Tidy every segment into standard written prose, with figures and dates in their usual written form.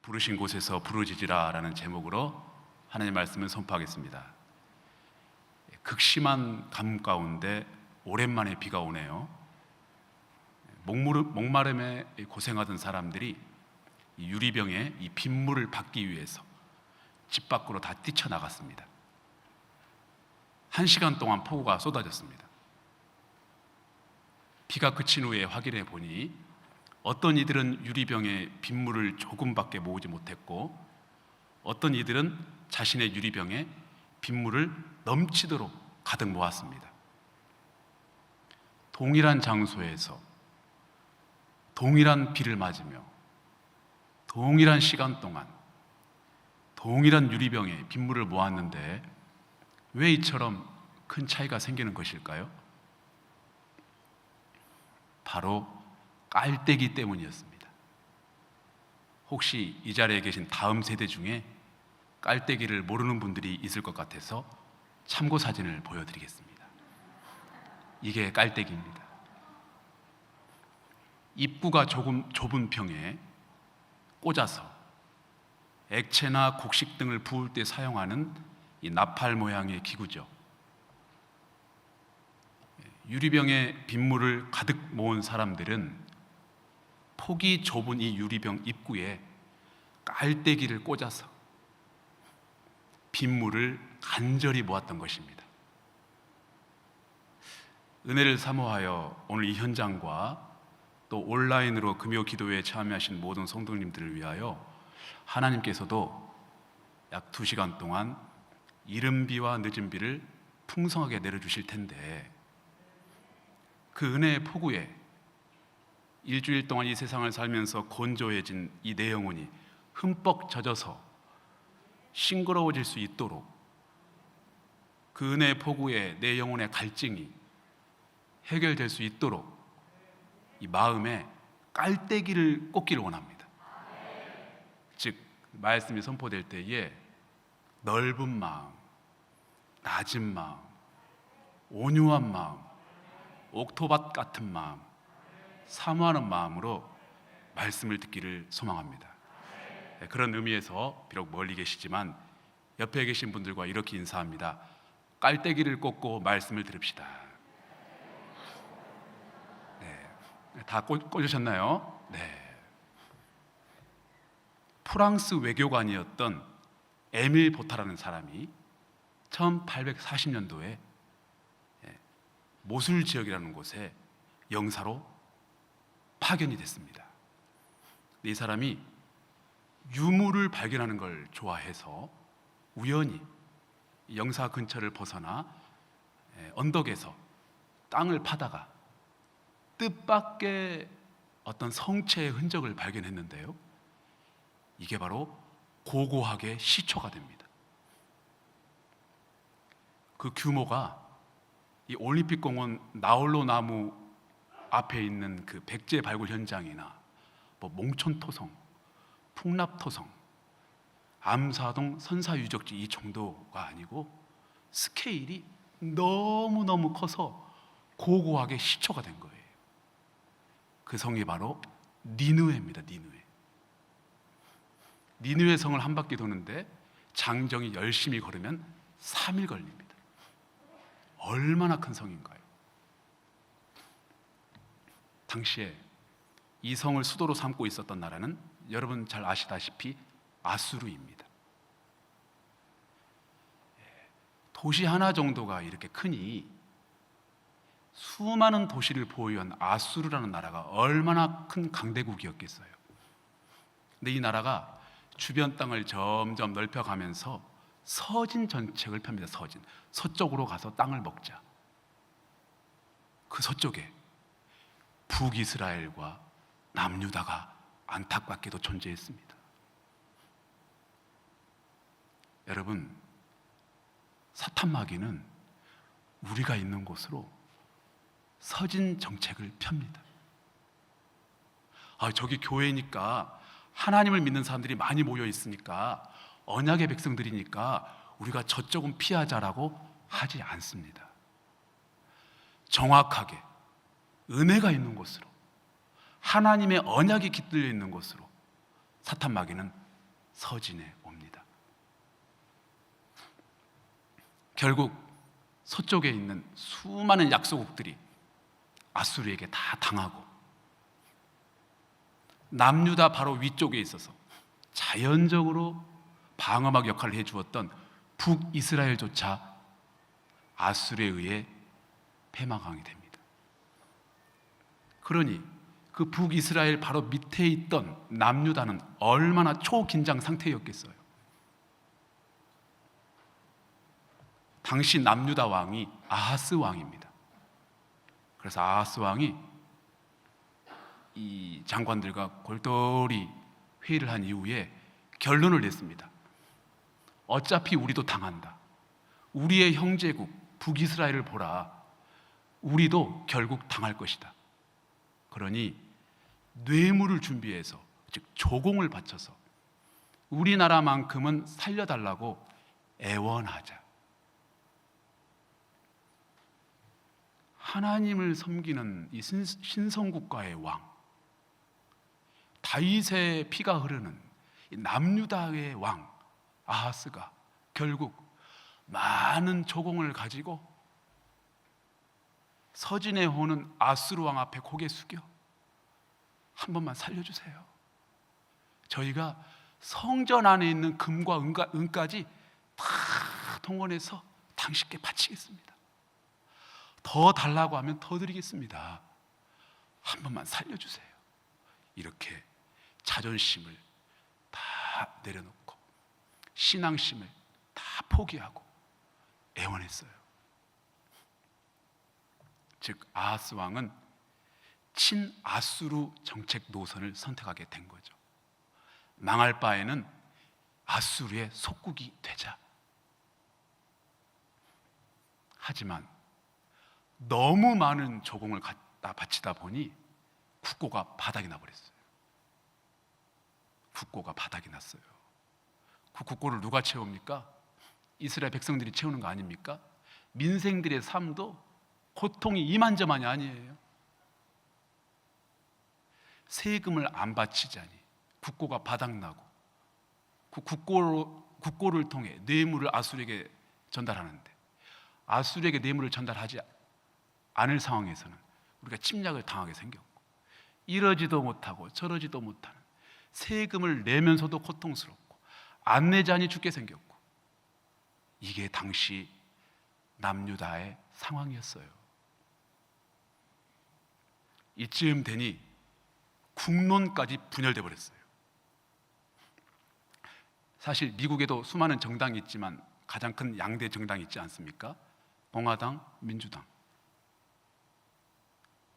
부르신 곳에서 부르짖으라 라는 제목으로 하나님의 말씀을 선포하겠습니다. 극심한 가뭄 가운데 오랜만에 비가 오네요. 목마름에 고생하던 사람들이 이 유리병에 이 빗물을 받기 위해서 집 밖으로 다 뛰쳐나갔습니다. 1시간 동안 폭우가 쏟아졌습니다. 비가 그친 후에 확인해 보니 어떤 이들은 유리병에 빗물을 조금밖에 모으지 못했고, 어떤 이들은 자신의 유리병에 빗물을 넘치도록 가득 모았습니다. 동일한 장소에서 동일한 비를 맞으며 동일한 시간 동안 동일한 유리병에 빗물을 모았는데 왜 이처럼 큰 차이가 생기는 것일까요? 바로 깔때기 때문이었습니다. 혹시 이 자리에 계신 다음 세대 중에 깔때기를 모르는 분들이 있을 것 같아서 참고 사진을 보여드리겠습니다. 이게 깔때기입니다. 입구가 조금 좁은 병에 꽂아서 액체나 곡식 등을 부을 때 사용하는 이 나팔 모양의 기구죠. 유리병에 빗물을 가득 모은 사람들은 폭이 좁은 이 유리병 입구에 깔때기를 꽂아서 빗물을 간절히 모았던 것입니다. 은혜를 사모하여 오늘 이 현장과 또 온라인으로 금요 기도회에 참여하신 모든 성도님들을 위하여 하나님께서도 약 2시간 동안 이른 비와 늦은 비를 풍성하게 내려주실 텐데, 그 은혜의 폭우에 일주일 동안 이 세상을 살면서 건조해진 이 내 영혼이 흠뻑 젖어서 싱그러워질 수 있도록, 그 은혜의 폭우에 내 영혼의 갈증이 해결될 수 있도록 이 마음에 깔때기를 꽂기를 원합니다. 즉, 말씀이 선포될 때에 넓은 마음, 낮은 마음, 온유한 마음, 옥토밭 같은 마음, 사모하는 마음으로 말씀을 듣기를 소망합니다. 그런 의미에서 비록 멀리 계시지만 옆에 계신 분들과 이렇게 인사합니다. 깔때기를 꽂고 말씀을 들읍시다. 다 꽂으셨나요? 네. 프랑스 외교관이었던 에밀 보타라는 사람이 1840년도에 모술 지역이라는 곳에 영사로 파견이 됐습니다. 이 사람이 유물을 발견하는 걸 좋아해서 우연히 영사 근처를 벗어나 언덕에서 땅을 파다가 뜻밖의 어떤 성체의 흔적을 발견했는데요, 이게 바로 고고학의 시초가 됩니다. 그 규모가 이 올림픽공원 나홀로 나무 앞에 있는 그 백제 발굴 현장이나 몽촌토성, 풍납토성, 암사동 선사유적지 이 정도가 아니고 스케일이 너무너무 커서 고고학의 시초가 된 거예요. 그 성이 바로 니느웨입니다. 니느웨 성을 한 바퀴 도는데 장정이 열심히 걸으면 3일 걸립니다. 얼마나 큰 성인가요? 당시에 이 성을 수도로 삼고 있었던 나라는 여러분 잘 아시다시피 아수르입니다. 도시 하나 정도가 이렇게 크니 수많은 도시를 보유한 아수르라는 나라가 얼마나 큰 강대국이었겠어요. 근데 이 나라가 주변 땅을 점점 넓혀가면서 서진 정책을 펴니다. 서쪽으로 가서 땅을 먹자. 그 서쪽에 북이스라엘과 남유다가 안타깝게도 존재했습니다. 여러분, 사탄 마귀는 우리가 있는 곳으로 서진 정책을 펴니다. 저기 교회니까, 하나님을 믿는 사람들이 많이 모여 있으니까, 언약의 백성들이니까 우리가 저쪽은 피하자라고 하지 않습니다. 정확하게 은혜가 있는 곳으로, 하나님의 언약이 깃들려 있는 곳으로 사탄 마귀는 서진에 옵니다. 결국 서쪽에 있는 수많은 약소국들이 아수르에게 다 당하고, 남유다 바로 위쪽에 있어서 자연적으로 방어막 역할을 해주었던 북이스라엘조차 아수르에 의해 패망하게 됩니다. 그러니 그 북이스라엘 바로 밑에 있던 남유다는 얼마나 초긴장 상태였겠어요. 당시 남유다 왕이 아하스 왕입니다. 그래서 아하스 왕이 이 장관들과 골똘히 회의를 한 이후에 결론을 냈습니다. 어차피 우리도 당한다. 우리의 형제국 북이스라엘을 보라. 우리도 결국 당할 것이다. 그러니 뇌물을 준비해서, 즉 조공을 바쳐서 우리나라만큼은 살려달라고 애원하자. 하나님을 섬기는 이 신성국가의 왕, 다윗의 피가 흐르는 이 남유다의 왕 아하스가 결국 많은 조공을 가지고 서진에 오는 아수르 왕 앞에 고개 숙여 한 번만 살려주세요. 저희가 성전 안에 있는 금과 은까지 다 동원해서 당신께 바치겠습니다. 더 달라고 하면 더 드리겠습니다. 한 번만 살려주세요. 이렇게 자존심을 다 내려놓고 신앙심을 다 포기하고 애원했어요. 즉 아하스 왕은 친아수르 정책 노선을 선택하게 된 거죠. 망할 바에는 아수르의 속국이 되자. 하지만 너무 많은 조공을 갖다 바치다 보니 국고가 바닥이 나버렸어요. 국고가 바닥이 났어요. 그 국고를 누가 채웁니까? 이스라엘 백성들이 채우는 거 아닙니까? 민생들의 삶도 고통이 이만저만이 아니에요. 세금을 안 바치자니 국고가 바닥나고, 그 국고를 통해 뇌물을 아수르에게 전달하는데, 아수르에게 뇌물을 전달하지 않을 상황에서는 우리가 침략을 당하게 생겼고, 이러지도 못하고 저러지도 못하는, 세금을 내면서도 고통스럽고 안 내자니 죽게 생겼고, 이게 당시 남유다의 상황이었어요. 이쯤 되니 국론까지 분열돼 버렸어요. 사실 미국에도 수많은 정당이 있지만 가장 큰 양대 정당이 있지 않습니까? 공화당, 민주당.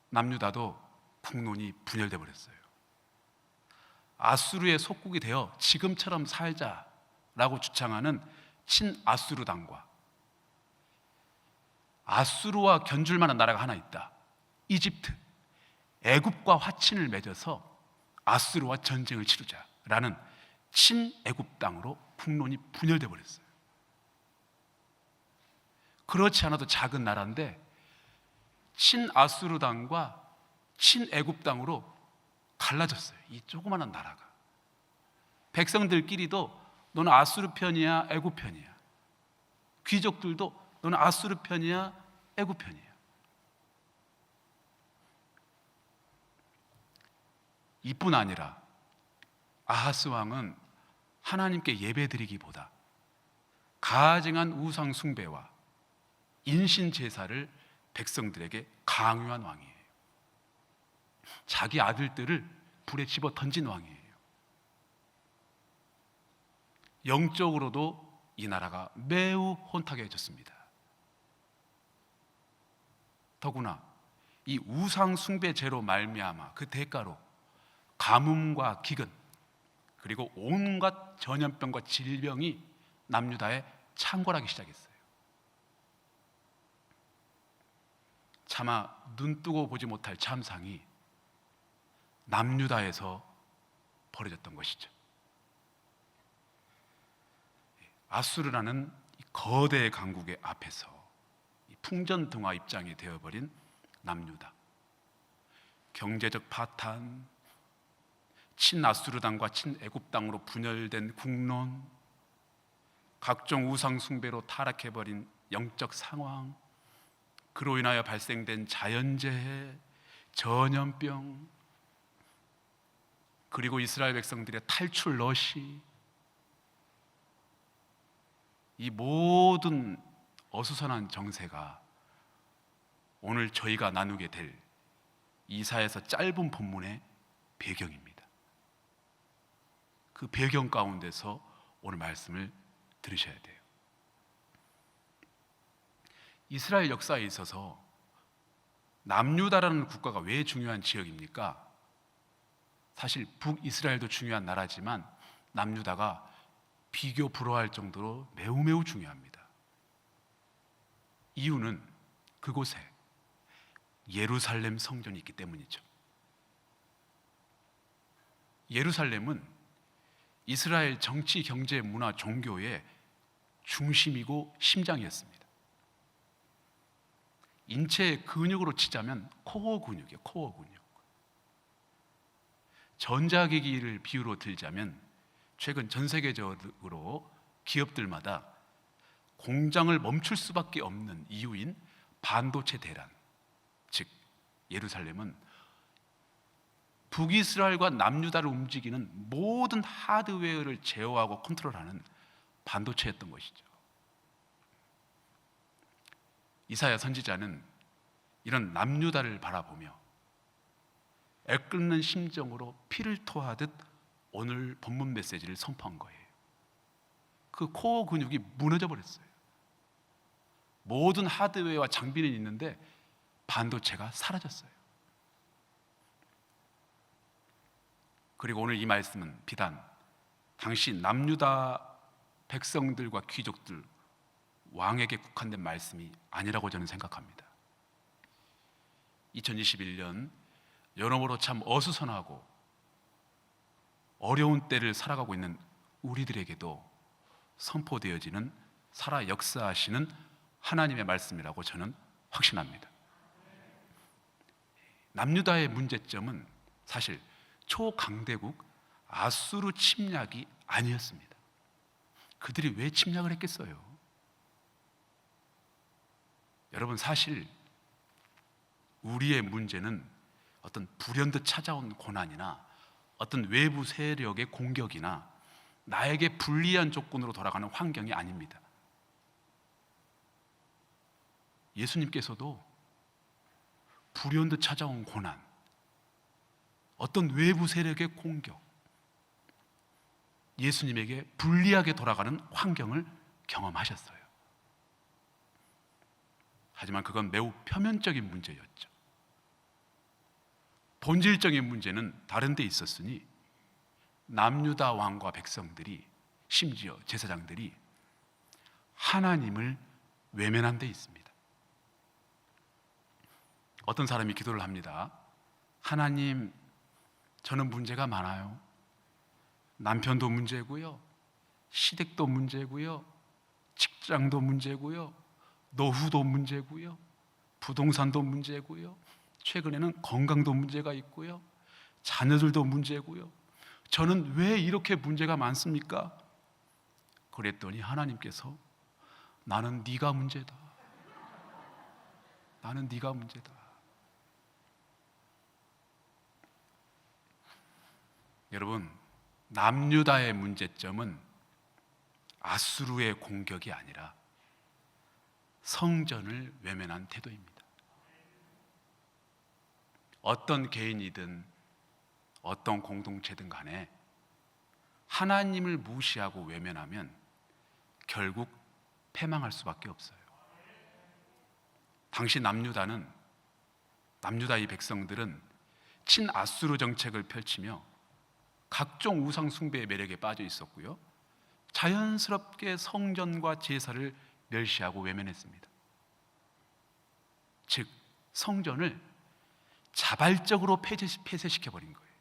남유다도 국론이 분열돼 버렸어요. 아수르의 속국이 되어 지금처럼 살자라고 주창하는 친아수르당과 아수르와 견줄 만한 나라가 하나 있다. 이집트, 애굽과 화친을 맺어서 아수르와 전쟁을 치르자라는 친애굽당으로 국론이 분열돼 버렸어요. 그렇지 않아도 작은 나라인데 친아수르당과 친애굽당으로 갈라졌어요. 이 조그마한 나라가. 백성들끼리도 너는 아수르 편이야, 애굽 편이야. 귀족들도 너는 아수르 편이야, 애굽 편이야. 이뿐 아니라 아하스 왕은 하나님께 예배드리기보다 가증한 우상 숭배와 인신 제사를 백성들에게 강요한 왕이에요. 자기 아들들을 불에 집어 던진 왕이에요. 영적으로도 이 나라가 매우 혼탁해졌습니다. 더구나 이 우상 숭배죄로 말미암아 그 대가로 가뭄과 기근, 그리고 온갖 전염병과 질병이 남유다에 창궐하기 시작했어요. 차마 눈뜨고 보지 못할 참상이 남유다에서 벌어졌던 것이죠. 아수르라는 거대 강국의 앞에서 풍전등화 입장이 되어버린 남유다. 경제적 파탄, 친아수르 당과 친애굽 당으로 분열된 국론, 각종 우상 숭배로 타락해버린 영적 상황, 그로 인하여 발생된 자연재해, 전염병, 그리고 이스라엘 백성들의 탈출 러시, 이 모든 어수선한 정세가 오늘 저희가 나누게 될 이사야서 짧은 본문의 배경입니다. 그 배경 가운데서 오늘 말씀을 들으셔야 돼요. 이스라엘 역사에 있어서 남유다라는 국가가 왜 중요한 지역입니까? 사실 북이스라엘도 중요한 나라지만 남유다가 비교 불허할 정도로 매우 중요합니다. 이유는 그곳에 예루살렘 성전이 있기 때문이죠. 예루살렘은 이스라엘 정치, 경제, 문화, 종교의 중심이고 심장이었습니다. 인체의 근육으로 치자면 코어 근육이에요. 코어 근육. 전자기기를 비유로 들자면 최근 전 세계적으로 기업들마다 공장을 멈출 수밖에 없는 이유인 반도체 대란, 즉 예루살렘은 북이스라엘과 남유다를 움직이는 모든 하드웨어를 제어하고 컨트롤하는 반도체였던 것이죠. 이사야 선지자는 이런 남유다를 바라보며 애끓는 심정으로 피를 토하듯 오늘 본문 메시지를 선포한 거예요. 그 코어 근육이 무너져 버렸어요. 모든 하드웨어와 장비는 있는데 반도체가 사라졌어요. 그리고 오늘 이 말씀은 비단 당시 남유다 백성들과 귀족들, 왕에게 국한된 말씀이 아니라고 저는 생각합니다. 2021년 여러모로 참 어수선하고 어려운 때를 살아가고 있는 우리들에게도 선포되어지는 살아 역사하시는 하나님의 말씀이라고 저는 확신합니다. 남유다의 문제점은 사실 초강대국 아수르 침략이 아니었습니다. 그들이 왜 침략을 했겠어요? 여러분, 사실 우리의 문제는 어떤 불현듯 찾아온 고난이나 어떤 외부 세력의 공격이나 나에게 불리한 조건으로 돌아가는 환경이 아닙니다. 예수님께서도 불현듯 찾아온 고난, 어떤 외부 세력의 공격, 예수님에게 불리하게 돌아가는 환경을 경험하셨어요. 하지만 그건 매우 표면적인 문제였죠. 본질적인 문제는 다른 데 있었으니 남유다 왕과 백성들이, 심지어 제사장들이 하나님을 외면한 데 있습니다. 어떤 사람이 기도를 합니다. 하나님, 저는 문제가 많아요. 남편도 문제고요, 시댁도 문제고요, 직장도 문제고요, 노후도 문제고요, 부동산도 문제고요, 최근에는 건강도 문제가 있고요, 자녀들도 문제고요. 저는 왜 이렇게 문제가 많습니까? 그랬더니 하나님께서 나는 네가 문제다. 나는 네가 문제다. 여러분, 남유다의 문제점은 아수르의 공격이 아니라 성전을 외면한 태도입니다. 어떤 개인이든 어떤 공동체든 간에 하나님을 무시하고 외면하면 결국 패망할 수밖에 없어요. 당시 남유다의 백성들은 친아수르 정책을 펼치며 각종 우상 숭배의 매력에 빠져 있었고요, 자연스럽게 성전과 제사를 멸시하고 외면했습니다. 즉 성전을 자발적으로 폐쇄시켜버린 거예요.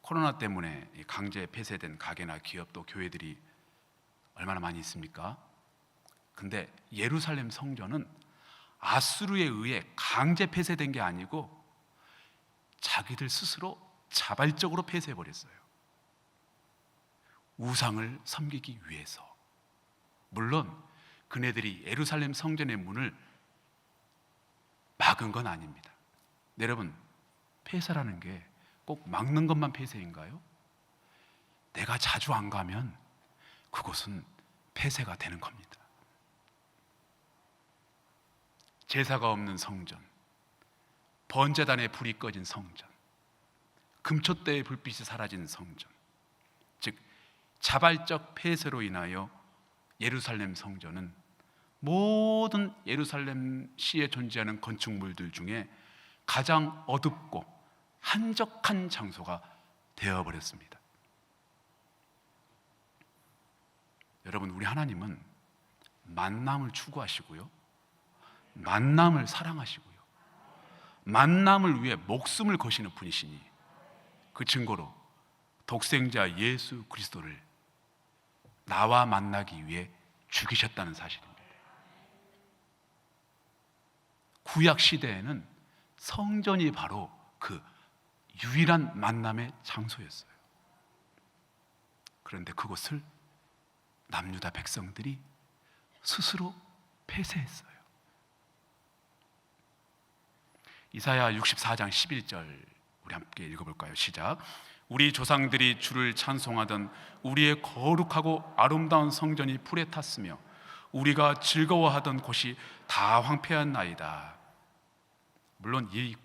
코로나 때문에 강제 폐쇄된 가게나 기업도 교회들이 얼마나 많이 있습니까? 근데 예루살렘 성전은 아수르에 의해 강제 폐쇄된 게 아니고 자기들 스스로 자발적으로 폐쇄해버렸어요. 우상을 섬기기 위해서. 물론 그네들이 예루살렘 성전의 문을 막은 건 아닙니다. 여러분, 폐쇄라는 게 꼭 막는 것만 폐쇄인가요? 내가 자주 안 가면 그곳은 폐쇄가 되는 겁니다. 제사가 없는 성전, 번제단에 불이 꺼진 성전, 금촛대의 불빛이 사라진 성전, 즉 자발적 폐쇄로 인하여 예루살렘 성전은 모든 예루살렘 시에 존재하는 건축물들 중에 가장 어둡고 한적한 장소가 되어버렸습니다. 여러분, 우리 하나님은 만남을 추구하시고요, 만남을 사랑하시고요, 만남을 위해 목숨을 거시는 분이시니 그 증거로 독생자 예수 그리스도를 나와 만나기 위해 죽이셨다는 사실입니다. 구약 시대에는 성전이 바로 그 유일한 만남의 장소였어요. 그런데 그곳을 남유다 백성들이 스스로 폐쇄했어요. 이사야 64장 11절 우리 함께 읽어볼까요? 시작. 우리 조상들이 주를 찬송하던 우리의 거룩하고 아름다운 성전이 불에 탔으며 우리가 즐거워하던 곳이 다 황폐한나이다. 물론 이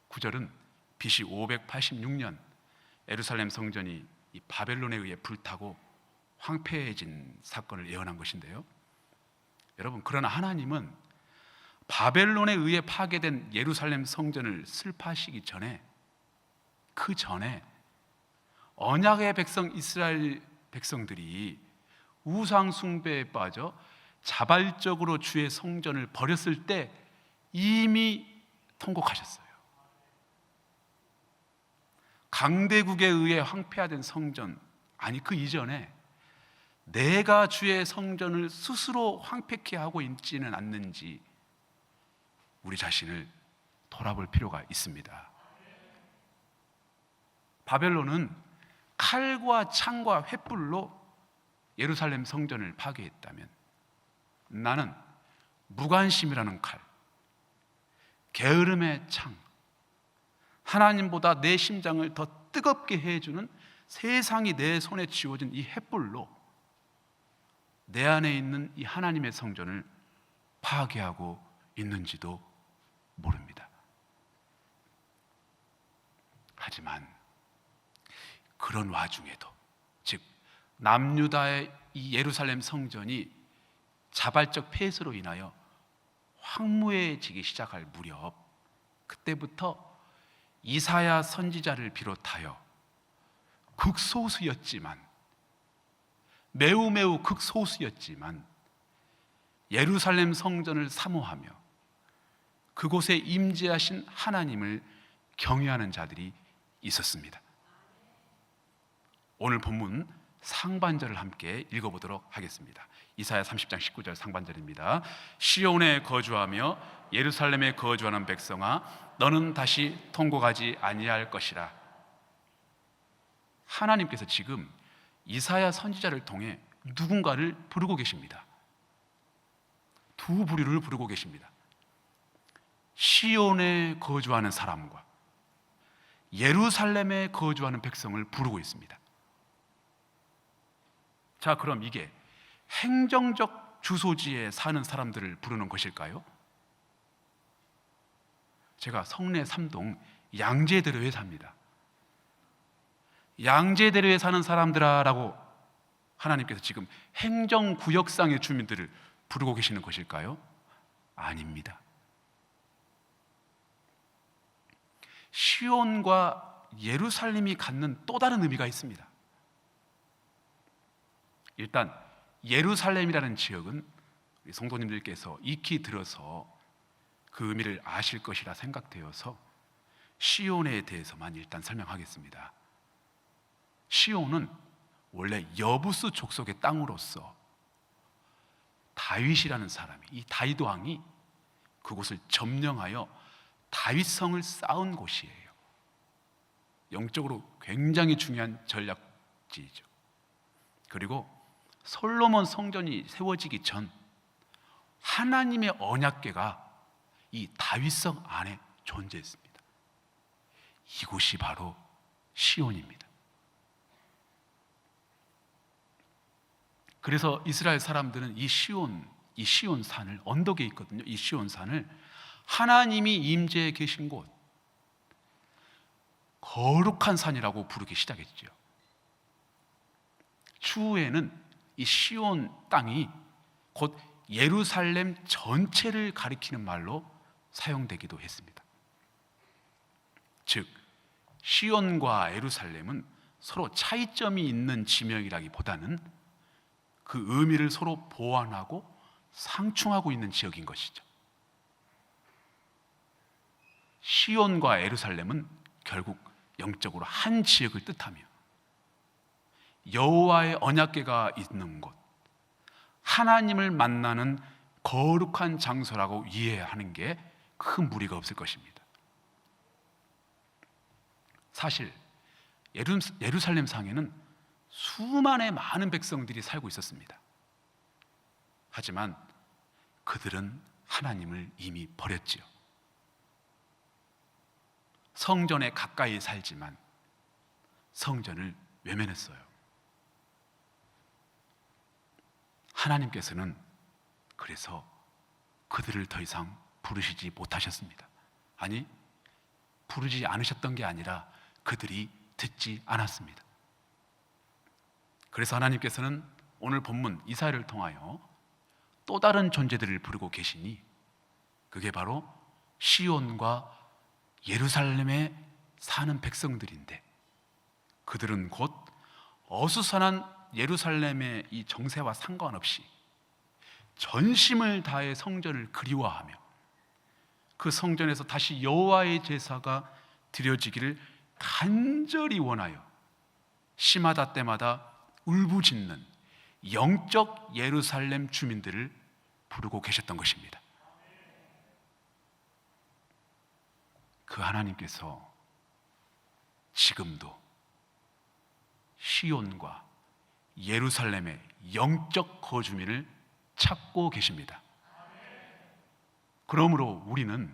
구절은 BC 586년 예루살렘 성전이 이 바벨론에 의해 불타고 황폐해진 사건을 예언한 것인데요. 여러분, 그러나 하나님은 바벨론에 의해 파괴된 예루살렘 성전을 슬퍼하시기 전에, 그 전에 언약의 백성 이스라엘 백성들이 우상 숭배에 빠져 자발적으로 주의 성전을 버렸을 때 이미 통곡하셨어요. 강대국에 의해 황폐화된 성전, 아니 그 이전에 내가 주의 성전을 스스로 황폐케 하고 있지는 않는지 우리 자신을 돌아볼 필요가 있습니다. 바벨론은 칼과 창과 횃불로 예루살렘 성전을 파괴했다면, 나는 무관심이라는 칼, 게으름의 창, 하나님보다 내 심장을 더 뜨겁게 해주는 세상이 내 손에 쥐어진 이 횃불로 내 안에 있는 이 하나님의 성전을 파괴하고 있는지도 모릅니다. 하지만 그런 와중에도, 즉 남유다의 이 예루살렘 성전이 자발적 폐쇄로 인하여 황무해지기 시작할 무렵, 그때부터 이사야 선지자를 비롯하여 극소수였지만, 매우 극소수였지만 예루살렘 성전을 사모하며 그곳에 임재하신 하나님을 경외하는 자들이 있었습니다. 오늘 본문 상반절을 함께 읽어보도록 하겠습니다. 이사야 30장 19절 상반절입니다. 시온에 거주하며 예루살렘에 거주하는 백성아, 너는 다시 통곡하지 아니할 것이라. 하나님께서 지금 이사야 선지자를 통해 누군가를 부르고 계십니다. 두 부류를 부르고 계십니다. 시온에 거주하는 사람과 예루살렘에 거주하는 백성을 부르고 있습니다. 자, 그럼 이게 행정적 주소지에 사는 사람들을 부르는 것일까요? 제가 성내 3동 양재대로에 삽니다. 양재대로에 사는 사람들아라고 하나님께서 지금 행정구역상의 주민들을 부르고 계시는 것일까요? 아닙니다. 시온과 예루살렘이 갖는 또 다른 의미가 있습니다. 일단 예루살렘이라는 지역은 우리 성도님들께서 익히 들어서 그 의미를 아실 것이라 생각되어서 시온에 대해서만 일단 설명하겠습니다. 시온은 원래 여부스 족속의 땅으로서 다윗이라는 사람이, 이 다윗 왕이 그곳을 점령하여 다윗성을 쌓은 곳이에요. 영적으로 굉장히 중요한 전략지이죠. 그리고 솔로몬 성전이 세워지기 전 하나님의 언약궤가 이 다윗성 안에 존재했습니다. 이곳이 바로 시온입니다. 그래서 이스라엘 사람들은 이 시온 산을, 언덕에 있거든요. 이 시온 산을 하나님이 임재해 계신 곳, 거룩한 산이라고 부르기 시작했죠. 추후에는 이 시온 땅이 곧 예루살렘 전체를 가리키는 말로 사용되기도 했습니다. 즉 시온과 예루살렘은 서로 차이점이 있는 지명이라기보다는 그 의미를 서로 보완하고 상충하고 있는 지역인 것이죠. 시온과 예루살렘은 결국 영적으로 한 지역을 뜻하며 여호와의 언약궤가 있는 곳, 하나님을 만나는 거룩한 장소라고 이해하는 게 큰 무리가 없을 것입니다. 사실 예루살렘 상에는 수만의 많은 백성들이 살고 있었습니다. 하지만 그들은 하나님을 이미 버렸지요. 성전에 가까이 살지만 성전을 외면했어요. 하나님께서는 그래서 그들을 더 이상 부르시지 못하셨습니다. 아니, 부르지 않으셨던 게 아니라 그들이 듣지 않았습니다. 그래서 하나님께서는 오늘 본문 이사야를 통하여 또 다른 존재들을 부르고 계시니 그게 바로 시온과 예루살렘에 사는 백성들인데, 그들은 곧 어수선한 예루살렘의 이 정세와 상관없이 전심을 다해 성전을 그리워하며 그 성전에서 다시 여호와의 제사가 드려지기를 간절히 원하여 시마다 때마다 울부짖는 영적 예루살렘 주민들을 부르고 계셨던 것입니다. 그 하나님께서 지금도 시온과 예루살렘의 영적 거주민을 찾고 계십니다. 그러므로 우리는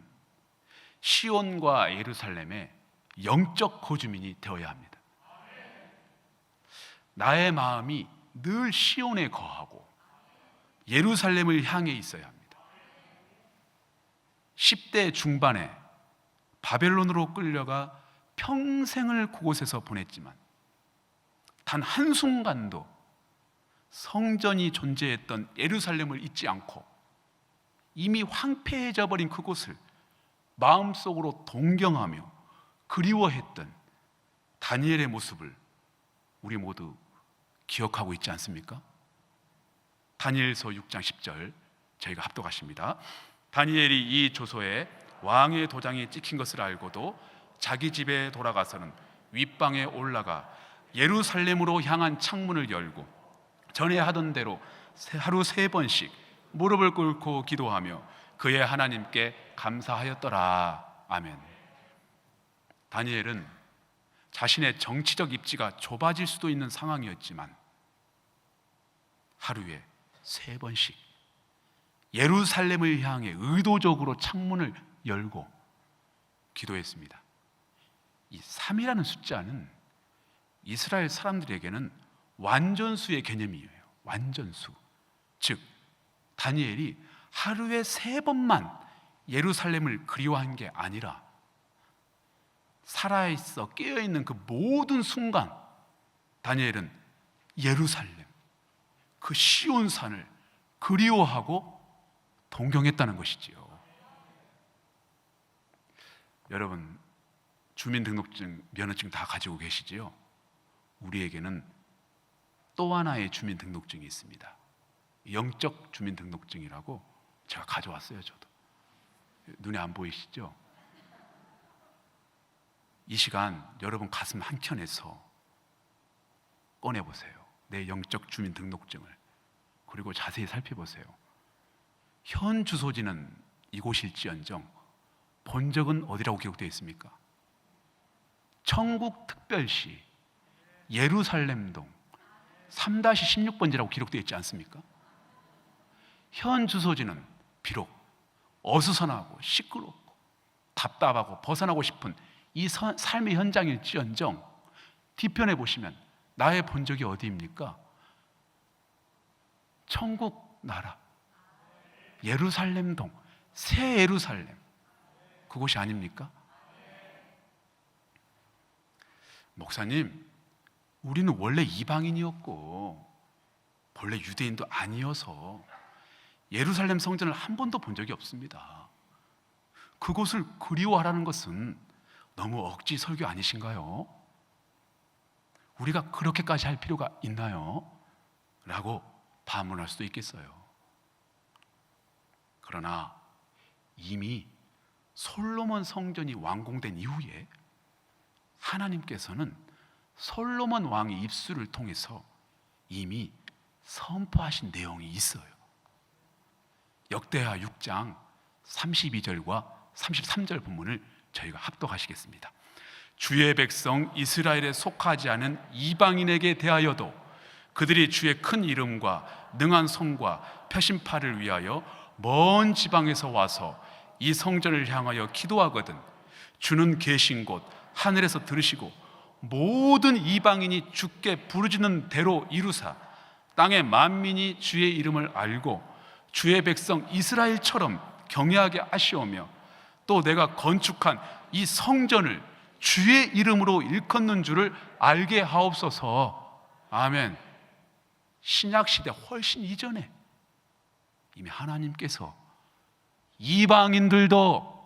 시온과 예루살렘의 영적 거주민이 되어야 합니다. 나의 마음이 늘 시온에 거하고 예루살렘을 향해 있어야 합니다. 10대 중반에 바벨론으로 끌려가 평생을 그곳에서 보냈지만 단 한순간도 성전이 존재했던 예루살렘을 잊지 않고 이미 황폐해져 버린 그곳을 마음속으로 동경하며 그리워했던 다니엘의 모습을 우리 모두 기억하고 있지 않습니까? 다니엘서 6장 10절 저희가 합독하십니다. 다니엘이 이 조서에 왕의 도장이 찍힌 것을 알고도 자기 집에 돌아가서는 윗방에 올라가 예루살렘으로 향한 창문을 열고 전에 하던 대로 하루 3번씩 무릎을 꿇고 기도하며 그의 하나님께 감사하였더라. 아멘. 다니엘은 자신의 정치적 입지가 좁아질 수도 있는 상황이었지만 하루에 3번씩 예루살렘을 향해 의도적으로 창문을 열고 기도했습니다. 이 3이라는 숫자는 이스라엘 사람들에게는 완전수의 개념이에요. 완전수. 즉 다니엘이 하루에 3번만 예루살렘을 그리워한 게 아니라 살아있어 깨어있는 그 모든 순간 다니엘은 예루살렘, 그 시온산을 그리워하고 동경했다는 것이지요. 여러분, 주민등록증, 면허증 다 가지고 계시지요? 우리에게는 또 하나의 주민등록증이 있습니다. 영적 주민등록증이라고 제가 가져왔어요. 저도 눈에 안 보이시죠? 이 시간 여러분 가슴 한켠에서 꺼내보세요. 내 영적 주민등록증을. 그리고 자세히 살펴보세요. 현 주소지는 이곳일지언정 본적은 어디라고 기록되어 있습니까? 천국특별시 예루살렘동 3-16번지라고 기록되어 있지 않습니까? 현 주소지는 비록 어수선하고 시끄럽고 답답하고 벗어나고 싶은 이 삶의 현장일지언정 뒤편에 보시면 나의 본적이 어디입니까? 천국 나라 예루살렘동 새 예루살렘, 그곳이 아닙니까? 목사님, 우리는 원래 이방인이었고 본래 유대인도 아니어서 예루살렘 성전을 한 번도 본 적이 없습니다. 그곳을 그리워하라는 것은 너무 억지 설교 아니신가요? 우리가 그렇게까지 할 필요가 있나요? 라고 반문할 수도 있겠어요. 그러나 이미 솔로몬 성전이 완공된 이후에 하나님께서는 솔로몬 왕의 입술을 통해서 이미 선포하신 내용이 있어요. 역대하 6장 32절과 33절 본문을 저희가 합독하시겠습니다. 주의 백성 이스라엘에 속하지 않은 이방인에게 대하여도 그들이 주의 큰 이름과 능한 손과 표심팔을 위하여 먼 지방에서 와서 이 성전을 향하여 기도하거든 주는 계신 곳 하늘에서 들으시고 모든 이방인이 주께 부르짖는 대로 이루사 땅의 만민이 주의 이름을 알고 주의 백성 이스라엘처럼 경외하게 하시오며 또 내가 건축한 이 성전을 주의 이름으로 일컫는 줄을 알게 하옵소서. 아멘. 신약시대 훨씬 이전에 이미 하나님께서 이방인들도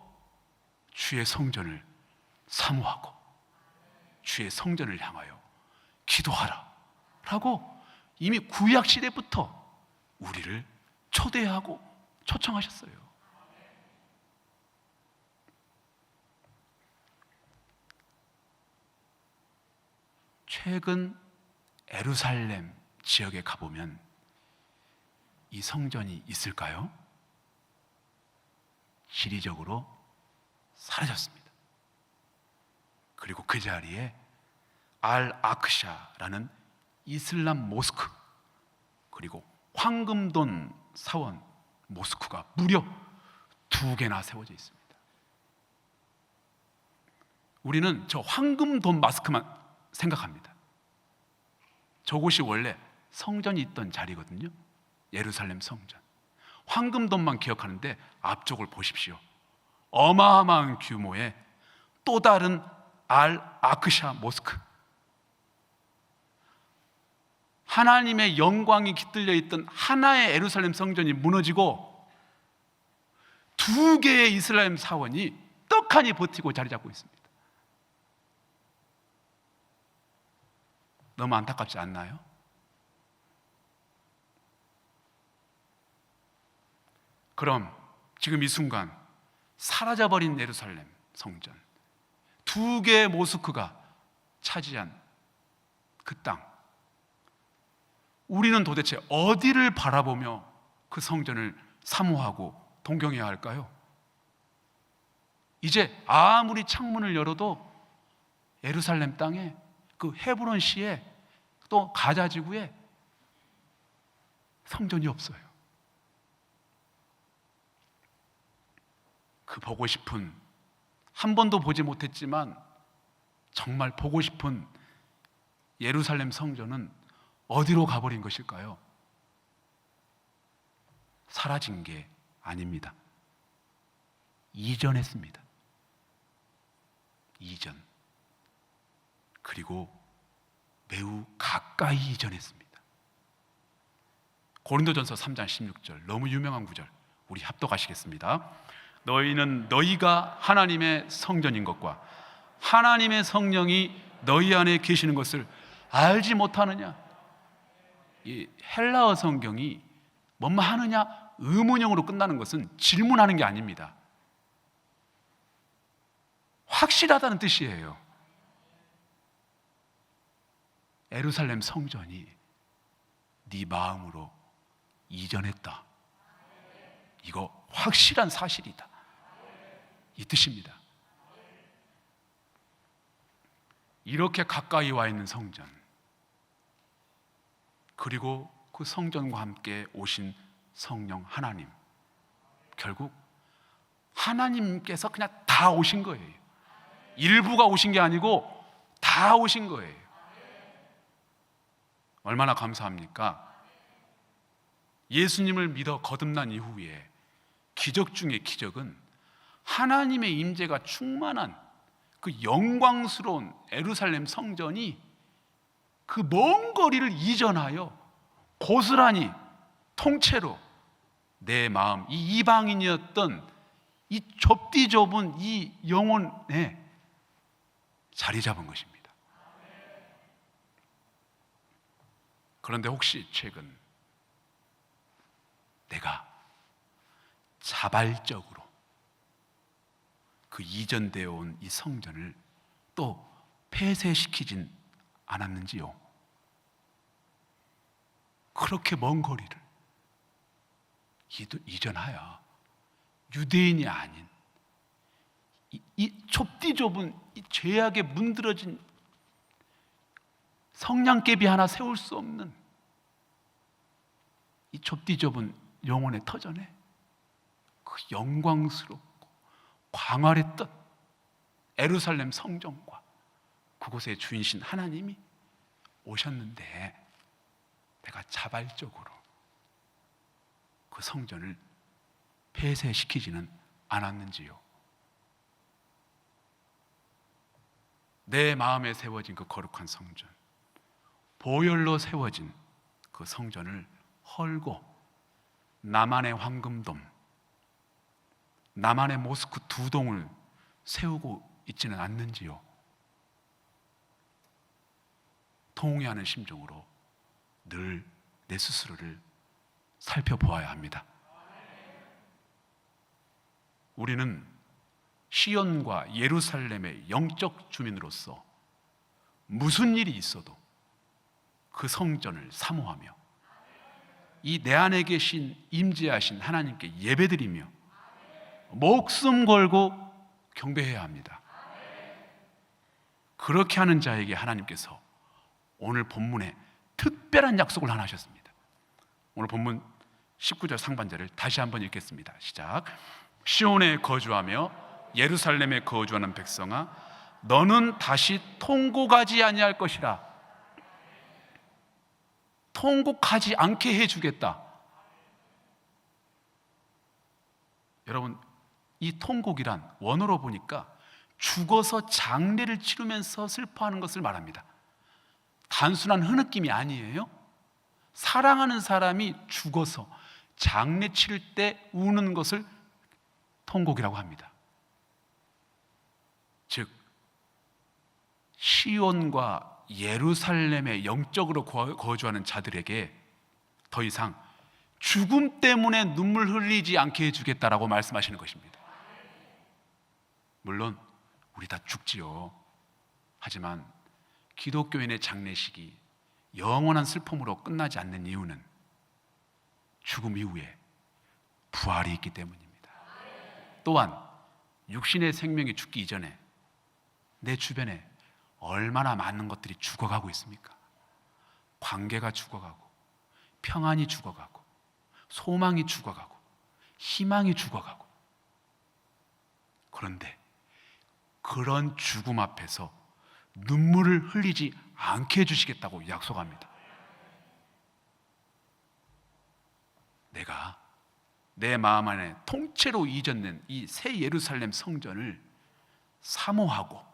주의 성전을 사모하고 주의 성전을 향하여 기도하라 라고 이미 구약시대부터 우리를 초대하고 초청하셨어요. 최근 예루살렘 지역에 가보면 이 성전이 있을까요? 지리적으로 사라졌습니다. 그리고 그 자리에 알-아크샤라는 이슬람 모스크 그리고 황금돈 사원 모스크가 무려 2개나 세워져 있습니다. 우리는 저 황금돈 마스크만 생각합니다. 저곳이 원래 성전이 있던 자리거든요. 예루살렘 성전. 황금돈만 기억하는데 앞쪽을 보십시오. 어마어마한 규모의 또 다른 알-아크샤 모스크. 하나님의 영광이 깃들려 있던 하나의 예루살렘 성전이 무너지고 2개의 이스라엘 사원이 떡하니 버티고 자리 잡고 있습니다. 너무 안타깝지 않나요? 그럼 지금 이 순간 사라져버린 예루살렘 성전 2개의 모스크가 차지한 그 땅, 우리는 도대체 어디를 바라보며 그 성전을 사모하고 동경해야 할까요? 이제 아무리 창문을 열어도 예루살렘 땅에 그 헤브론시에 또 가자 지구에 성전이 없어요. 그 보고 싶은, 한 번도 보지 못했지만 정말 보고 싶은 예루살렘 성전은 어디로 가버린 것일까요? 사라진 게 아닙니다. 이전했습니다. 이전. 그리고 매우 가까이 이전했습니다. 고린도전서 3장 16절, 너무 유명한 구절, 우리 합독하시겠습니다. 너희는 너희가 하나님의 성전인 것과 하나님의 성령이 너희 안에 계시는 것을 알지 못하느냐? 이 헬라어 성경이 뭐뭐 하느냐 의문형으로 끝나는 것은 질문하는 게 아닙니다. 확실하다는 뜻이에요. 예루살렘 성전이 네 마음으로 이전했다. 이거 확실한 사실이다. 이 뜻입니다. 이렇게 가까이 와 있는 성전, 그리고 그 성전과 함께 오신 성령 하나님, 결국 하나님께서 그냥 다 오신 거예요. 일부가 오신 게 아니고 다 오신 거예요. 얼마나 감사합니까? 예수님을 믿어 거듭난 이후에 기적 중의 기적은 하나님의 임재가 충만한 그 영광스러운 예루살렘 성전이 그 먼 거리를 이전하여 고스란히 통째로 내 마음, 이 이방인이었던 이 좁디 좁은 이 영혼에 자리 잡은 것입니다. 그런데 혹시 최근 내가 자발적으로 그 이전되어 온 이 성전을 또 폐쇄시키진 않았는지요? 그렇게 먼 거리를 이전하여 유대인이 아닌 이 좁디 좁은 이 죄악에 문드러진 성냥개비 하나 세울 수 없는 이 좁디 좁은 영혼의 터전에 그 영광스럽고 광활했던 예루살렘 성전과 그곳의 주인신 하나님이 오셨는데 내가 자발적으로 그 성전을 폐쇄시키지는 않았는지요? 내 마음에 세워진 그 거룩한 성전, 보혈로 세워진 그 성전을 헐고 나만의 황금돔, 나만의 모스크 2동을 세우고 있지는 않는지요? 통회하는 심정으로 늘 내 스스로를 살펴보아야 합니다. 우리는 시온과 예루살렘의 영적 주민으로서 무슨 일이 있어도 그 성전을 사모하며 이 내 안에 계신 임재하신 하나님께 예배드리며 목숨 걸고 경배해야 합니다. 그렇게 하는 자에게 하나님께서 오늘 본문에 특별한 약속을 하나 하셨습니다. 오늘 본문 19절 상반절을 다시 한번 읽겠습니다. 시작. 시온에 거주하며 예루살렘에 거주하는 백성아, 너는 다시 통곡하지 아니할 것이라. 통곡하지 않게 해주겠다. 여러분, 이 통곡이란 원어로 보니까 죽어서 장례를 치르면서 슬퍼하는 것을 말합니다. 단순한 흐느낌이 아니에요. 사랑하는 사람이 죽어서 장례 치를 때 우는 것을 통곡이라고 합니다. 즉 시온과 예루살렘에 영적으로 거주하는 자들에게 더 이상 죽음 때문에 눈물 흘리지 않게 해주겠다라고 말씀하시는 것입니다. 물론 우리 다 죽지요. 하지만 기독교인의 장례식이 영원한 슬픔으로 끝나지 않는 이유는 죽음 이후에 부활이 있기 때문입니다. 또한 육신의 생명이 죽기 이전에 내 주변에 얼마나 많은 것들이 죽어가고 있습니까? 관계가 죽어가고, 평안이 죽어가고, 소망이 죽어가고, 희망이 죽어가고. 그런데 그런 죽음 앞에서 눈물을 흘리지 않게 해주시겠다고 약속합니다. 내가 내 마음 안에 통째로 이전된 이 새 예루살렘 성전을 사모하고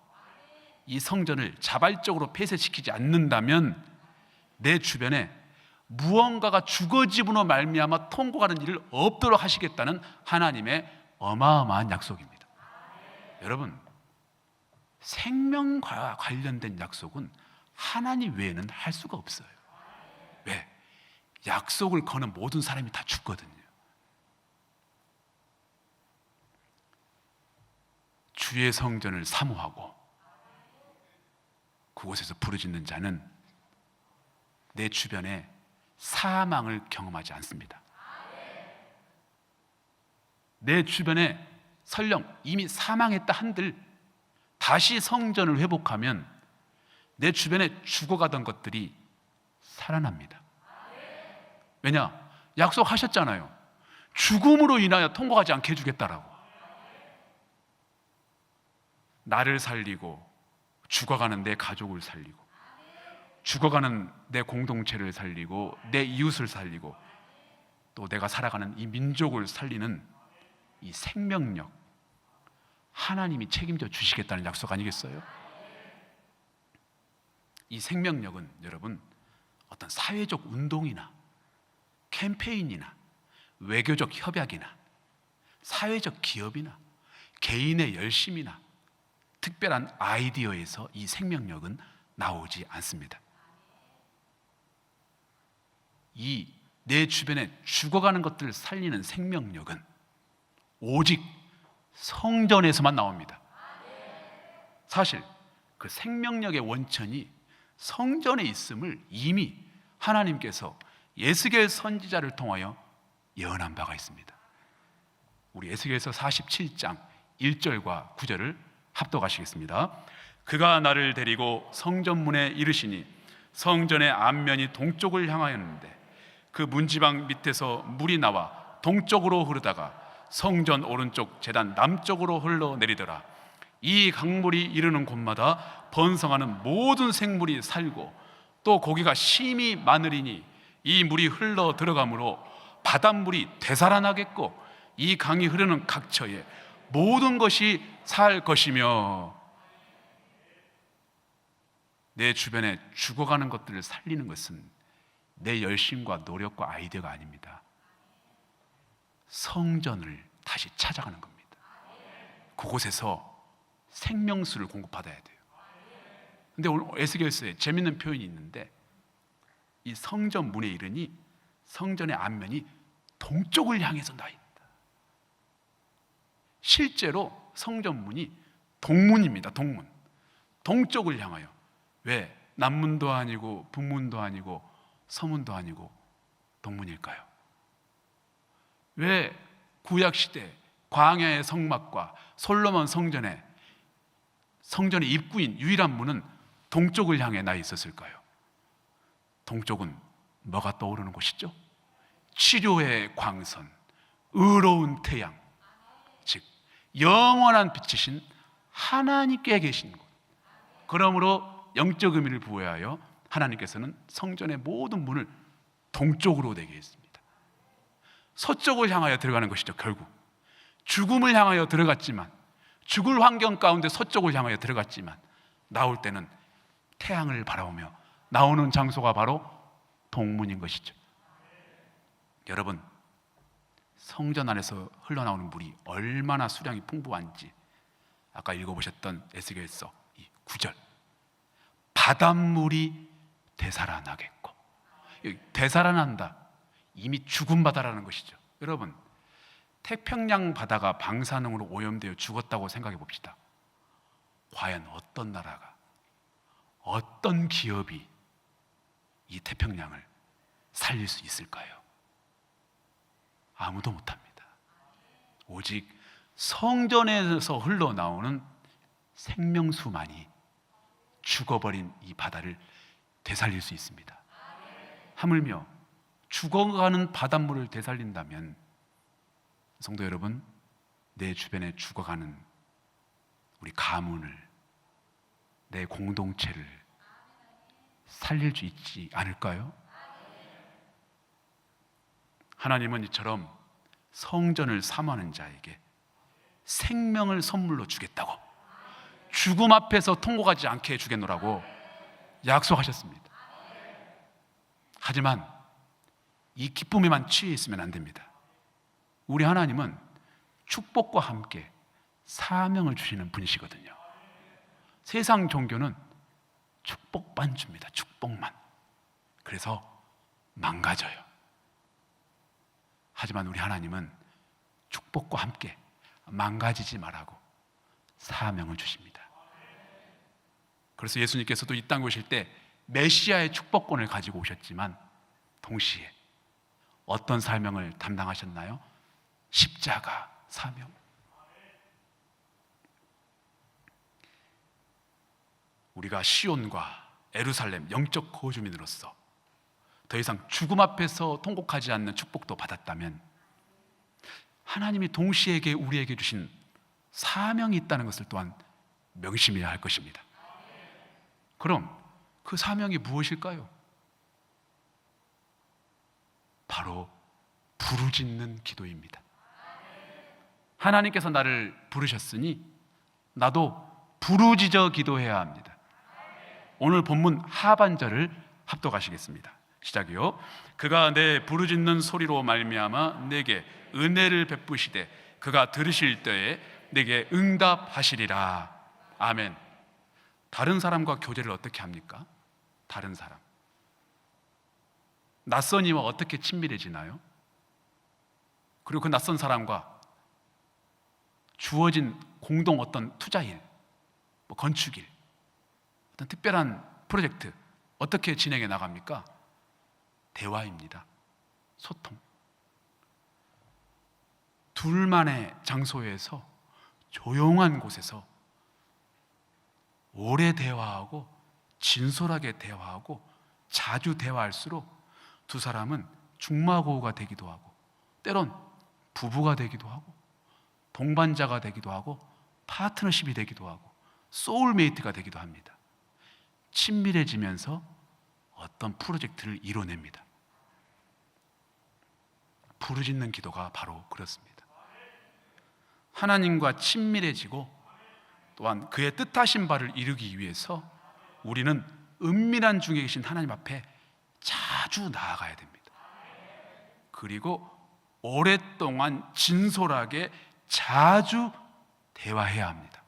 이 성전을 자발적으로 폐쇄시키지 않는다면 내 주변에 무언가가 죽어짐으로 말미암아 통곡하는 일을 없도록 하시겠다는 하나님의 어마어마한 약속입니다. 여러분, 생명과 관련된 약속은 하나님 외에는 할 수가 없어요. 왜? 약속을 거는 모든 사람이 다 죽거든요. 주의 성전을 사모하고 그곳에서 부르짖는 자는 내 주변에 사망을 경험하지 않습니다. 내 주변에 설령 이미 사망했다 한들 다시 성전을 회복하면 내 주변에 죽어가던 것들이 살아납니다. 왜냐? 약속하셨잖아요. 죽음으로 인하여 통곡하지 않게 해주겠다라고. 나를 살리고 죽어가는 내 가족을 살리고 죽어가는 내 공동체를 살리고 내 이웃을 살리고 또 내가 살아가는 이 민족을 살리는 이 생명력, 하나님이 책임져 주시겠다는 약속 아니겠어요? 이 생명력은 여러분 어떤 사회적 운동이나 캠페인이나 외교적 협약이나 사회적 기업이나 개인의 열심이나 특별한 아이디어에서 이 생명력은 나오지 않습니다. 이 내 주변에 죽어가는 것들을 살리는 생명력은 오직 성전에서만 나옵니다. 사실 그 생명력의 원천이 성전에 있음을 이미 하나님께서 에스겔 선지자를 통하여 예언한 바가 있습니다. 우리 에스겔서 47장 1절과 9절을 합독하시겠습니다. 그가 나를 데리고 성전문에 이르시니 성전의 앞면이 동쪽을 향하였는데 그 문지방 밑에서 물이 나와 동쪽으로 흐르다가 성전 오른쪽 제단 남쪽으로 흘러내리더라. 이 강물이 이르는 곳마다 번성하는 모든 생물이 살고 또 고기가 심히 많으리니 이 물이 흘러 들어가므로 바닷물이 되살아나겠고 이 강이 흐르는 각처에 모든 것이 살 것이며. 내 주변에 죽어가는 것들을 살리는 것은 내 열심과 노력과 아이디어가 아닙니다. 성전을 다시 찾아가는 겁니다. 그곳에서 생명수를 공급받아야 돼요. 근데 오늘 에스겔서에 재밌는 표현이 있는데 이 성전 문에 이르니 성전의 앞면이 동쪽을 향해서 나 있다. 실제로 성전 문이 동문입니다. 동문. 동쪽을 향하여. 왜? 남문도 아니고 북문도 아니고 서문도 아니고 동문일까요? 왜 구약시대 광야의 성막과 솔로몬 성전의 입구인 유일한 문은 동쪽을 향해 나 있었을까요? 동쪽은 뭐가 떠오르는 곳이죠? 치료의 광선, 의로운 태양, 즉 영원한 빛이신 하나님께 계신 곳. 그러므로 영적 의미를 부여하여 하나님께서는 성전의 모든 문을 동쪽으로 되게 했습니다. 서쪽을 향하여 들어가는 것이죠. 결국 죽음을 향하여 들어갔지만, 죽을 환경 가운데 서쪽을 향하여 들어갔지만 나올 때는 태양을 바라보며 나오는 장소가 바로 동문인 것이죠. 여러분, 성전 안에서 흘러나오는 물이 얼마나 수량이 풍부한지 아까 읽어보셨던 에스겔서 9절, 바닷물이 되살아나겠고. 되살아난다, 이미 죽은 바다라는 것이죠. 여러분, 태평양 바다가 방사능으로 오염되어 죽었다고 생각해 봅시다. 과연 어떤 나라가, 어떤 기업이 이 태평양을 살릴 수 있을까요? 아무도 못합니다. 오직 성전에서 흘러나오는 생명수만이 죽어버린 이 바다를 되살릴 수 있습니다. 하물며 죽어가는 바닷물을 되살린다면, 성도 여러분, 내 주변에 죽어가는 우리 가문을, 내 공동체를 살릴 수 있지 않을까요? 하나님은 이처럼 성전을 사모하는 자에게 생명을 선물로 주겠다고, 죽음 앞에서 통곡하지 않게 해주겠노라고 약속하셨습니다. 하지만 이 기쁨에만 취해 있으면 안 됩니다. 우리 하나님은 축복과 함께 사명을 주시는 분이시거든요. 세상 종교는 축복만 줍니다. 축복만. 그래서 망가져요. 하지만 우리 하나님은 축복과 함께 망가지지 말라고 사명을 주십니다. 그래서 예수님께서도 이 땅에 오실 때 메시아의 축복권을 가지고 오셨지만 동시에 어떤 사명을 담당하셨나요? 십자가 사명. 우리가 시온과 예루살렘 영적 거주민으로서 더 이상 죽음 앞에서 통곡하지 않는 축복도 받았다면 하나님이 동시에 우리에게 주신 사명이 있다는 것을 또한 명심해야 할 것입니다. 그럼 그 사명이 무엇일까요? 바로 부르짖는 기도입니다. 하나님께서 나를 부르셨으니 나도 부르짖어 기도해야 합니다. 오늘 본문 하반절을 합독하시겠습니다. 시작이요. 그가 내 부르짖는 소리로 말미암아 내게 은혜를 베푸시되 그가 들으실 때에 내게 응답하시리라. 아멘. 다른 사람과 교제를 어떻게 합니까? 다른 사람, 낯선 이와 어떻게 친밀해지나요? 그리고 그 낯선 사람과 주어진 공동 어떤 투자일, 건축일, 어떤 특별한 프로젝트 어떻게 진행해 나갑니까? 대화입니다. 소통. 둘만의 장소에서 조용한 곳에서 오래 대화하고 진솔하게 대화하고 자주 대화할수록 두 사람은 중마고우가 되기도 하고 때론 부부가 되기도 하고 동반자가 되기도 하고 파트너십이 되기도 하고 소울메이트가 되기도 합니다. 친밀해지면서 어떤 프로젝트를 이뤄냅니다. 부르짖는 기도가 바로 그렇습니다. 하나님과 친밀해지고 또한 그의 뜻하신 바를 이루기 위해서 우리는 은밀한 중에 계신 하나님 앞에 자주 나아가야 됩니다. 그리고 오랫동안 진솔하게 자주 대화해야 합니다.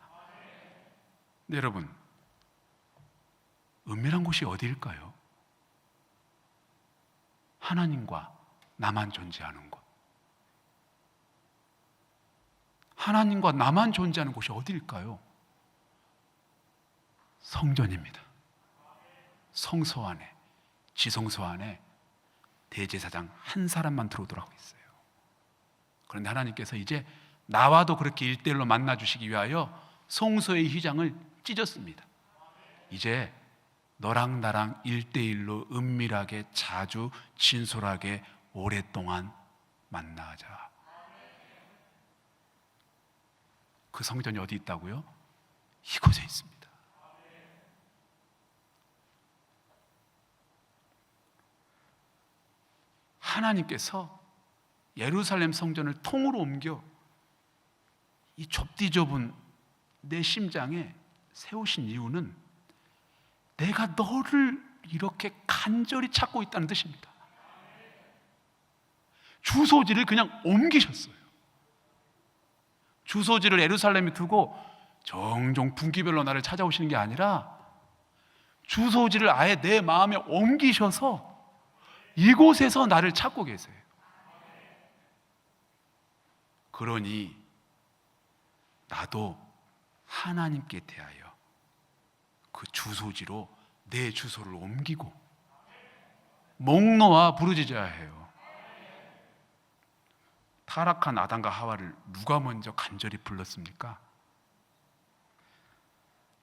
네, 여러분, 은밀한 곳이 어디일까요? 하나님과 나만 존재하는 곳. 하나님과 나만 존재하는 곳이 어디일까요? 성전입니다. 성소 안에, 지성소 안에 대제사장 한 사람만 들어오도록 있어요. 그런데 하나님께서 이제 나와도 그렇게 1대1로 만나주시기 위하여 성소의 휘장을 찢었습니다. 이제 너랑 나랑 1대1로 은밀하게 자주 진솔하게 오랫동안 만나자. 그 성전이 어디 있다고요? 이곳에 있습니다. 하나님께서 예루살렘 성전을 통으로 옮겨 이 좁디 좁은 내 심장에 세우신 이유는 내가 너를 이렇게 간절히 찾고 있다는 뜻입니다. 주소지를 그냥 옮기셨어요. 주소지를 예루살렘에 두고 종종 분기별로 나를 찾아오시는 게 아니라 주소지를 아예 내 마음에 옮기셔서 이곳에서 나를 찾고 계세요. 그러니 나도 하나님께 대하여 그 주소지로 내 주소를 옮기고 목 놓아 부르짖어야 해요. 타락한 아담과 하와를 누가 먼저 간절히 불렀습니까?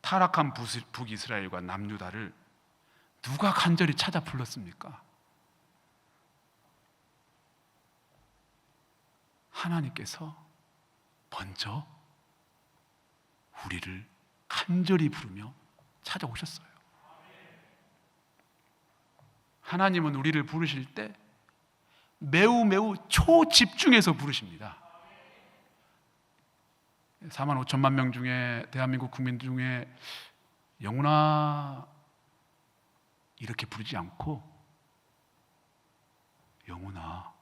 타락한 북이스라엘과 남유다를 누가 간절히 찾아 불렀습니까? 하나님께서 먼저 우리를 간절히 부르며 찾아오셨어요. 하나님은 우리를 부르실 때 매우 초집중해서 부르십니다. 4만 5천만 명 중에 대한민국 국민 중에 영훈아 이렇게 부르지 않고 영훈아,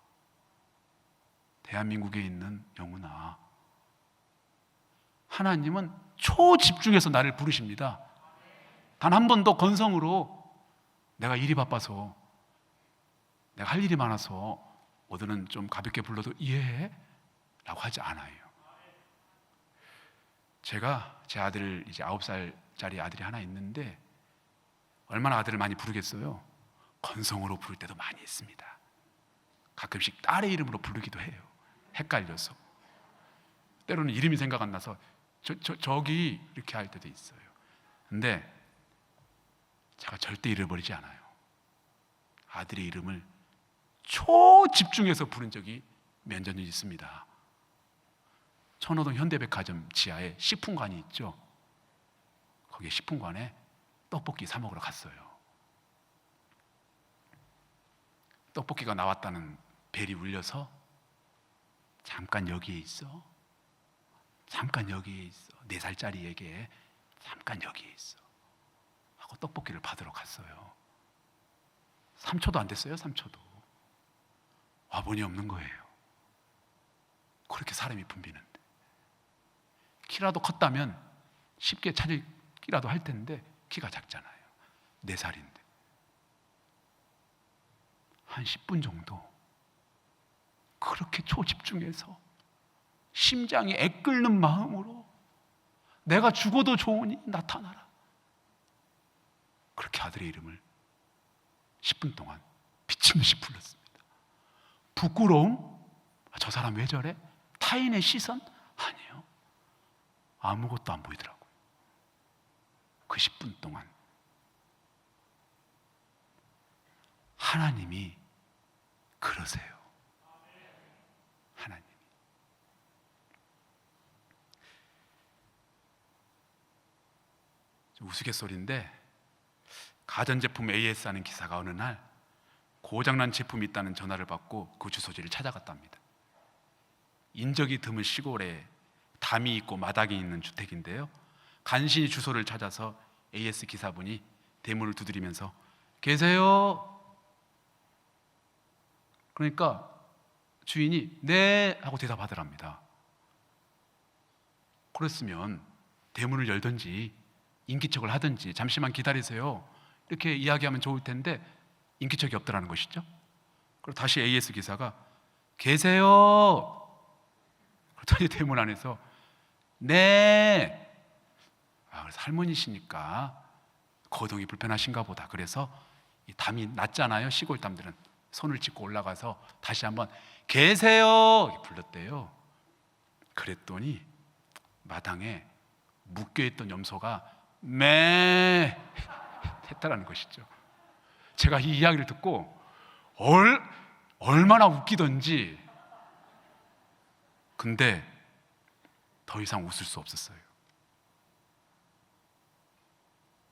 대한민국에 있는 영훈아, 하나님은 초집중해서 나를 부르십니다. 단 한 번도 건성으로 내가 일이 바빠서 내가 할 일이 많아서 오늘은 좀 가볍게 불러도 이해해? 라고 하지 않아요. 제가 제 아들 이제 9살짜리 아들이 하나 있는데 얼마나 아들을 많이 부르겠어요? 건성으로 부를 때도 많이 있습니다. 가끔씩 딸의 이름으로 부르기도 해요. 헷갈려서. 때로는 이름이 생각 안 나서 저기 이렇게 할 때도 있어요. 근데 제가 절대 잃어버리지 않아요. 아들의 이름을 초집중해서 부른 적이 몇 년 있습니다. 천호동 현대백화점 지하에 식품관이 있죠. 거기에 식품관에 떡볶이 사 먹으러 갔어요. 떡볶이가 나왔다는 벨이 울려서 잠깐 여기에 있어. 잠깐 여기에 있어. 4살짜리에게 잠깐 여기에 있어. 하고 떡볶이를 받으러 갔어요. 3초도 안 됐어요. 3초도. 와보니 없는 거예요. 그렇게 사람이 붐비는데. 키라도 컸다면 쉽게 찾기라도 할 텐데 키가 작잖아요. 4살인데. 한 10분 정도 그렇게 초집중해서 심장이 애끓는 마음으로 내가 죽어도 좋으니 나타나라. 그렇게 아들의 이름을 10분 동안 미친 듯이 불렀습니다. 부끄러움? 저 사람 왜 저래? 타인의 시선? 아니에요. 아무것도 안 보이더라고요. 그 10분 동안 하나님이 그러세요. 하나님이. 우스갯소리인데 가전제품 AS 하는 기사가 어느 날 고장난 제품이 있다는 전화를 받고 그 주소지를 찾아갔답니다. 인적이 드문 시골에 담이 있고 마당이 있는 주택인데요, 간신히 주소를 찾아서 AS 기사분이 대문을 두드리면서 계세요? 그러니까 주인이 네 하고 대답하더랍니다. 그랬으면 대문을 열든지 인기척을 하든지 잠시만 기다리세요 이렇게 이야기하면 좋을 텐데 인기척이 없더라는 것이죠. 그리고 다시 AS 기사가 계세요? 그랬더니 대문 안에서 네. 그래서 할머니시니까 거동이 불편하신가 보다. 그래서 이 담이 낮잖아요. 시골 담들은 손을 짚고 올라가서 다시 한번 계세요 불렀대요. 그랬더니 마당에 묶여있던 염소가 매 했다라는 것이죠. 제가 이 이야기를 듣고 얼마나 웃기던지, 근데 더 이상 웃을 수 없었어요.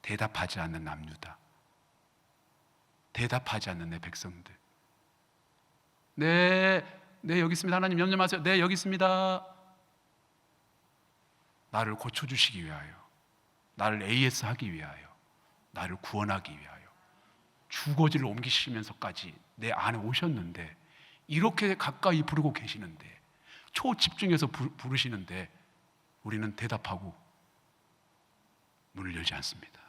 대답하지 않는 남유다, 대답하지 않는 내 백성들. 네 여기 있습니다. 하나님 염려 마세요. 네 여기 있습니다. 나를 고쳐주시기 위하여, 나를 AS 하기 위하여, 나를 구원하기 위하여 주거지를 옮기시면서까지 내 안에 오셨는데, 이렇게 가까이 부르고 계시는데, 초집중해서 부르시는데 우리는 대답하고 문을 열지 않습니다.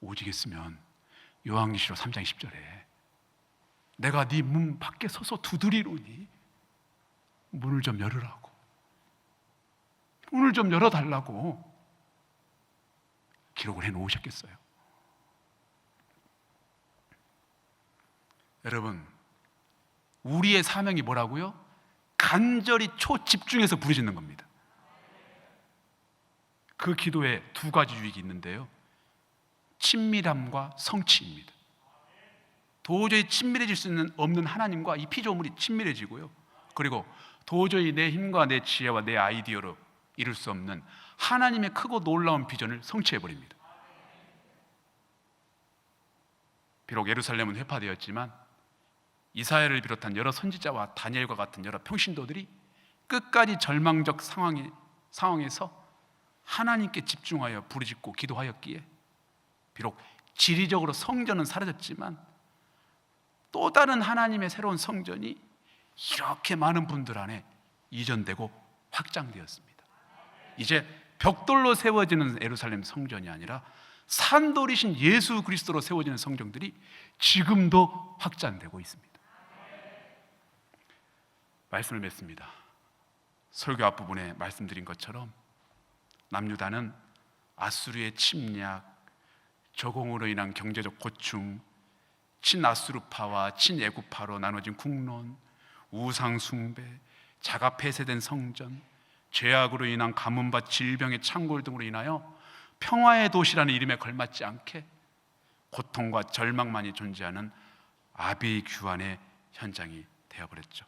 오직했으면 요한계시록 3장 10절에 내가 네 문 밖에 서서 두드리노니 문을 좀 열으라고, 문을 좀 열어달라고 기록을 해놓으셨겠어요? 여러분, 우리의 사명이 뭐라고요? 간절히 초집중해서 부르짖는 겁니다. 그 기도에 2가지 유익이 있는데요, 친밀함과 성취입니다. 도저히 친밀해질 수 없는 하나님과 이 피조물이 친밀해지고요, 그리고 도저히 내 힘과 내 지혜와 내 아이디어로 이룰 수 없는 하나님의 크고 놀라운 비전을 성취해버립니다. 비록 예루살렘은 회파되었지만 이사야를 비롯한 여러 선지자와 다니엘과 같은 여러 평신도들이 끝까지 절망적 상황에서 하나님께 집중하여 부르짖고 기도하였기에 비록 지리적으로 성전은 사라졌지만 또 다른 하나님의 새로운 성전이 이렇게 많은 분들 안에 이전되고 확장되었습니다. 이제 벽돌로 세워지는 예루살렘 성전이 아니라 산돌이신 예수 그리스도로 세워지는 성전들이 지금도 확장되고 있습니다. 말씀을 맺습니다. 설교 앞부분에 말씀드린 것처럼 남유다는 아수르의 침략, 저공으로 인한 경제적 고충, 친아수르파와 친애굽파로 나눠진 국론, 우상 숭배, 자가 폐쇄된 성전, 죄악으로 인한 가뭄과 질병의 창궐 등으로 인하여 평화의 도시라는 이름에 걸맞지 않게 고통과 절망만이 존재하는 아비의 규환의 현장이 되어버렸죠.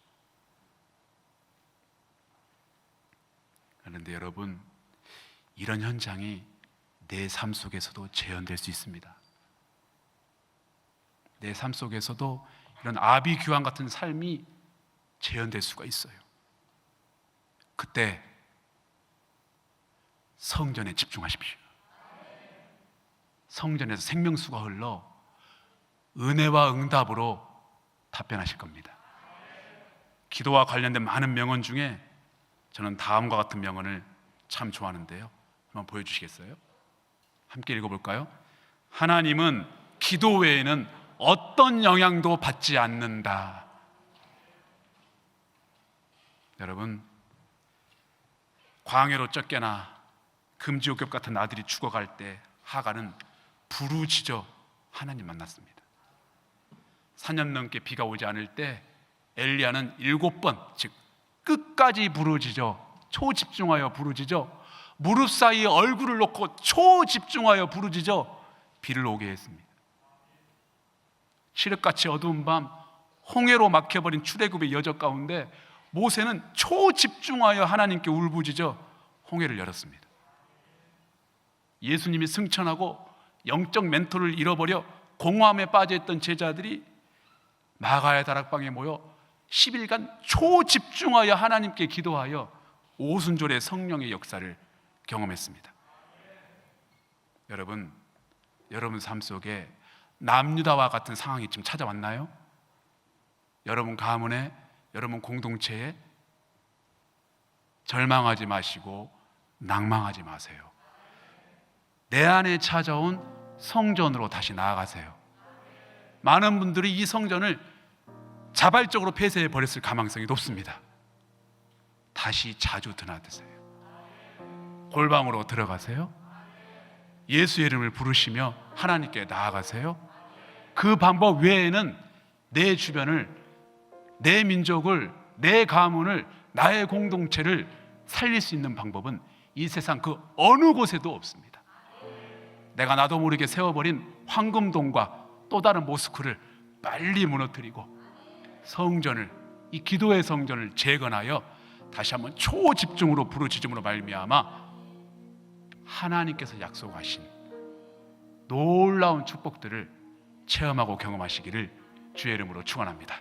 그런데 여러분, 이런 현장이 내 삶 속에서도 재현될 수 있습니다. 내 삶 속에서도 이런 아비규환 같은 삶이 재현될 수가 있어요. 그때 성전에 집중하십시오. 성전에서 생명수가 흘러 은혜와 응답으로 답변하실 겁니다. 기도와 관련된 많은 명언 중에 저는 다음과 같은 명언을 참 좋아하는데요. 한번 보여주시겠어요? 함께 읽어볼까요? 하나님은 기도 외에는 어떤 영향도 받지 않는다. 여러분, 광야로 쫓겨나 금지옥겹 같은 아들이 죽어갈 때 하갈은 부르짖어 하나님 만났습니다. 4년 넘게 비가 오지 않을 때 엘리야는 7번, 즉 끝까지 부르짖어 초집중하여 부르짖어 무릎 사이에 얼굴을 놓고 초집중하여 부르짖어 비를 오게 했습니다. 칠흑같이 어두운 밤 홍해로 막혀버린 출애굽의 여적 가운데 모세는 초집중하여 하나님께 울부짖어 홍해를 열었습니다. 예수님이 승천하고 영적 멘토를 잃어버려 공허함에 빠져있던 제자들이 마가의 다락방에 모여 10일간 초집중하여 하나님께 기도하여 오순절의 성령의 역사를 경험했습니다. 여러분 삶 속에 남유다와 같은 상황이 지금 찾아왔나요? 여러분 가문에, 여러분 공동체에 절망하지 마시고 낭망하지 마세요. 내 안에 찾아온 성전으로 다시 나아가세요. 많은 분들이 이 성전을 자발적으로 폐쇄해 버렸을 가망성이 높습니다. 다시 자주 드나드세요. 골방으로 들어가세요. 예수의 이름을 부르시며 하나님께 나아가세요. 그 방법 외에는 내 주변을, 내 민족을, 내 가문을, 나의 공동체를 살릴 수 있는 방법은 이 세상 그 어느 곳에도 없습니다. 내가 나도 모르게 세워버린 황금동과 또 다른 모스크를 빨리 무너뜨리고 성전을, 이 기도의 성전을 재건하여 다시 한번 초집중으로 부르짖음으로 말미암아 하나님께서 약속하신 놀라운 축복들을 체험하고 경험하시기를 주의 이름으로 축원합니다.